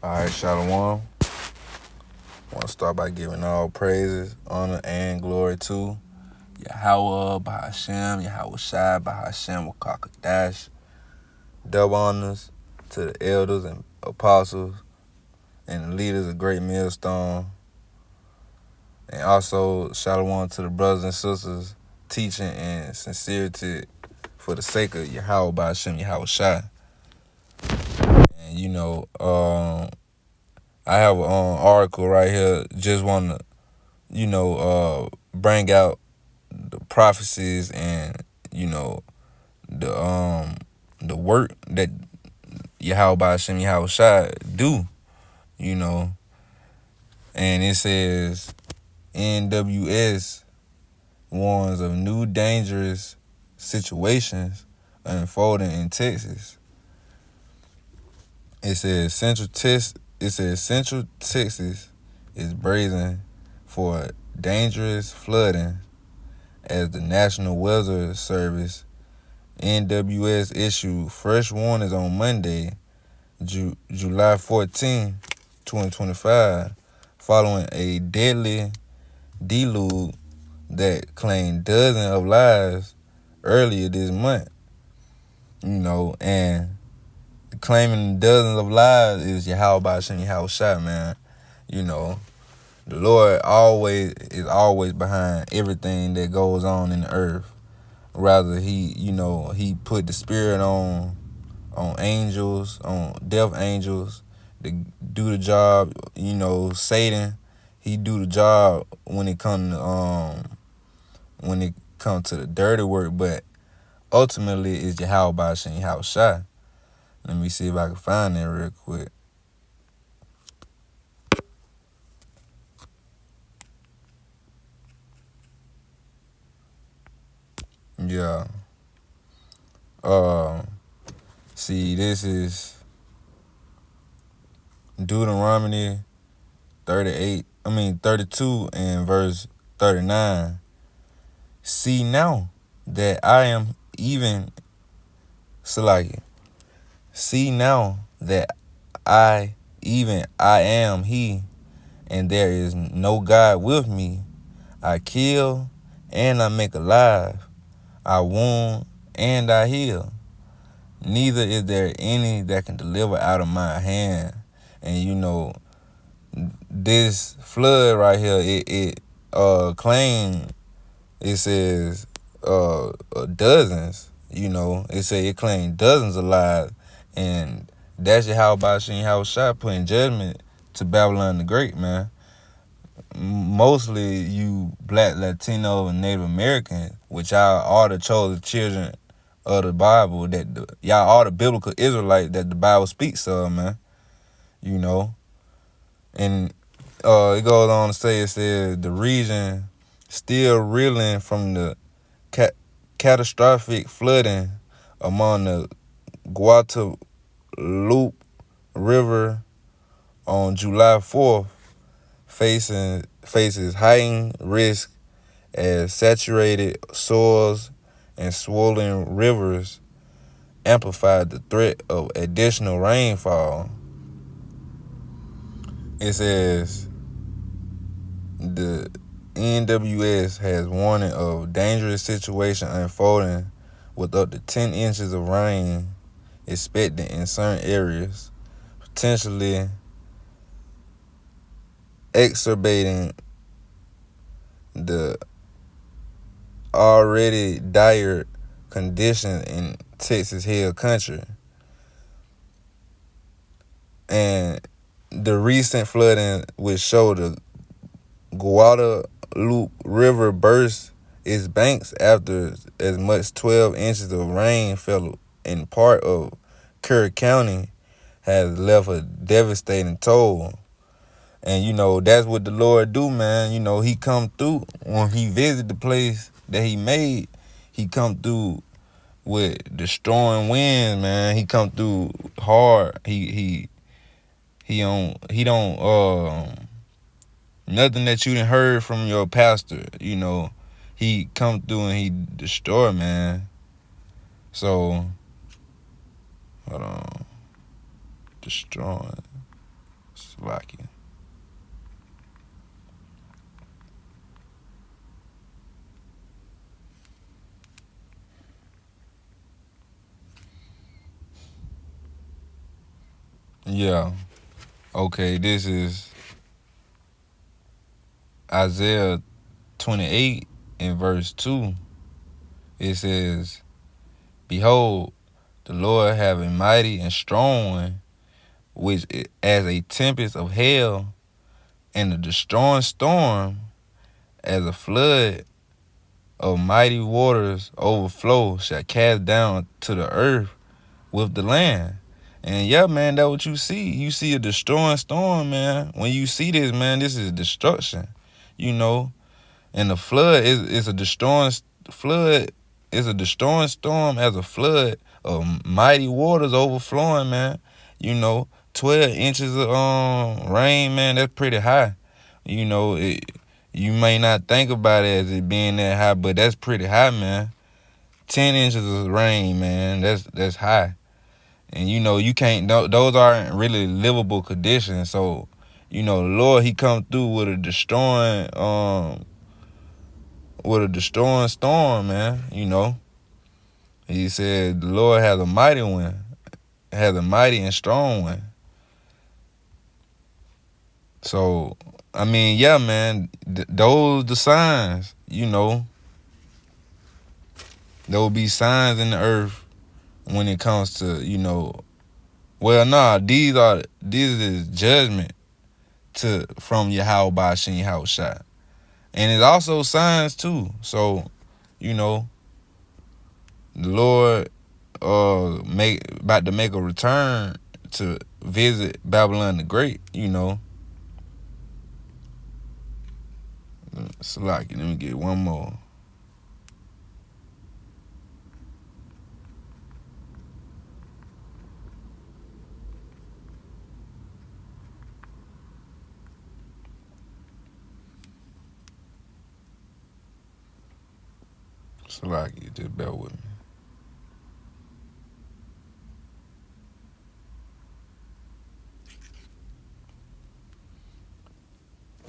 All right, Shalom. Want to start by giving all praises, honor, and glory to Yahweh, Bahashem, Yahweh Shai, Bahashem, Wakakadash. Double honors to the elders and apostles and the leaders of Great Millstone. And also, Shalom to the brothers and sisters teaching and sincerity for the sake of Yahweh, Bahashem, Yahweh Shai. And, I have an article right here. Just want to, bring out the prophecies and the work that Yahweh Ba'Shem Yahweh Shai do, you know. And it says NWS warns of new dangerous situations unfolding in Texas. It says Central Texas is bracing for dangerous flooding as the National Weather Service NWS issued fresh warnings on Monday, July 14, 2025, following a deadly deluge that claimed dozens of lives earlier this month. And claiming dozens of lives is Yahweh Ba'Shem Yahweh Shai, man. The Lord is always behind everything that goes on in the earth. Rather, he put the spirit on angels, on death angels, to do the job. Satan, he do the job when it come to the dirty work, but ultimately it's Yahweh Ba'Shem Yahweh Shai. Let me see if I can find that real quick. Yeah. See, this is Deuteronomy 32 and verse 39. See now that I am even Salaki. See now that I am he, and there is no God with me. I kill and I make alive. I wound and I heal. Neither is there any that can deliver out of my hand. And this flood right here, it claimed, it says dozens. It say it claimed dozens of lives, and that's Yahweh Ba'Shem Yahweh Shai putting judgment to Babylon the Great, man. Mostly you Black, Latino, and Native American, which y'all are the chosen children of the Bible, y'all are the biblical Israelites that the Bible speaks of, man. And it goes on to say, it says the region still reeling from the catastrophic flooding among the Guadalupe River on July 4th faces heightened risk as saturated soils and swollen rivers amplified the threat of additional rainfall. It says the NWS has warning of dangerous situation unfolding with up to 10 inches of rain expected in certain areas, potentially exacerbating the already dire conditions in Texas Hill Country. And the recent flooding, which showed the Guadalupe River burst its banks after as much 12 inches of rain fell in part of Kerr County, has left a devastating toll. And that's what the Lord do, man. He come through when he visit the place that he made. He come through with destroying winds, man. He come through hard. He don't nothing that you done heard from your pastor. He come through and he destroy, man. So hold on, destroying. Slovakia. Yeah. Okay, this is Isaiah 28 in verse 2. It says, Behold, the Lord have a mighty and strong one, which as a tempest of hell and a destroying storm, as a flood of mighty waters overflow, shall cast down to the earth with the land. And yeah, man, that's what you see. You see a destroying storm, man. When you see this, man, this is destruction. You know, and the flood is a destroying flood. Is a destroying storm as a flood of mighty waters overflowing, man. You know, 12 inches of rain, man. That's pretty high. You know, you may not think about it as it being that high, but that's pretty high, man. 10 inches of rain, man. That's high. And you know, you can't. Those aren't really livable conditions. So, you know, the Lord, He come through with a destroying storm, man. You know, He said the Lord has a mighty one, has a mighty and strong one. So, I mean, yeah, man, those the signs. You know, there will be signs in the earth when it comes to, you know. Well, nah, this is judgment from Yahweh Ba'ashem Yahushua. And it's also signs too. So, you know, the Lord about to make a return to visit Babylon the Great, you know. Salaki, let me get one more. Salaki, just bear with me.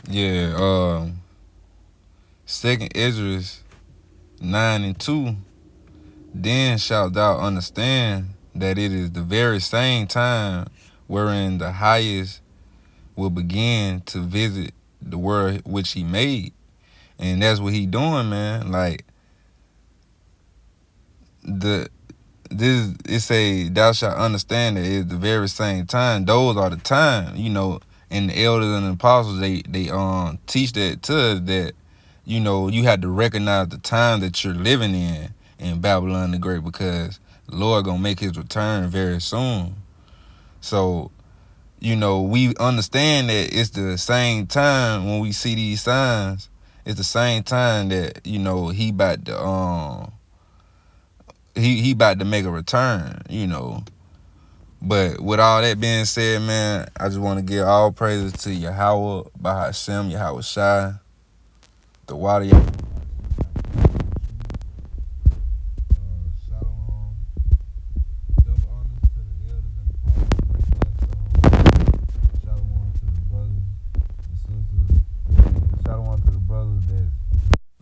Yeah, Second Ezra 9:2. Then shalt thou understand that it is the very same time wherein the highest will begin to visit the world which He made. And that's what He doing, man. Like, it say thou shalt understand that it's the very same time. Those are the time, you know, and the elders and the apostles, they teach that to us, that, you know, you have to recognize the time that you're living in Babylon the Great, because the Lord gonna make His return very soon. So, you know, we understand that it's the same time when we see these signs. It's the same time that, you know, He about to he about to make a return, you know. But with all that being said, man, I just want to give all praises to Yahweh, Bahashem, Yahweh Shai, the water. Shalom. Double honors to the elders and the apostles. Shalom to the brothers and sisters. Shalom to the brothers that's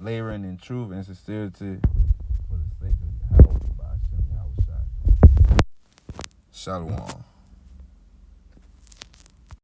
laboring in truth and sincerity for the sake of Yahweh, Bahashem, Yahweh Shai. Shalom.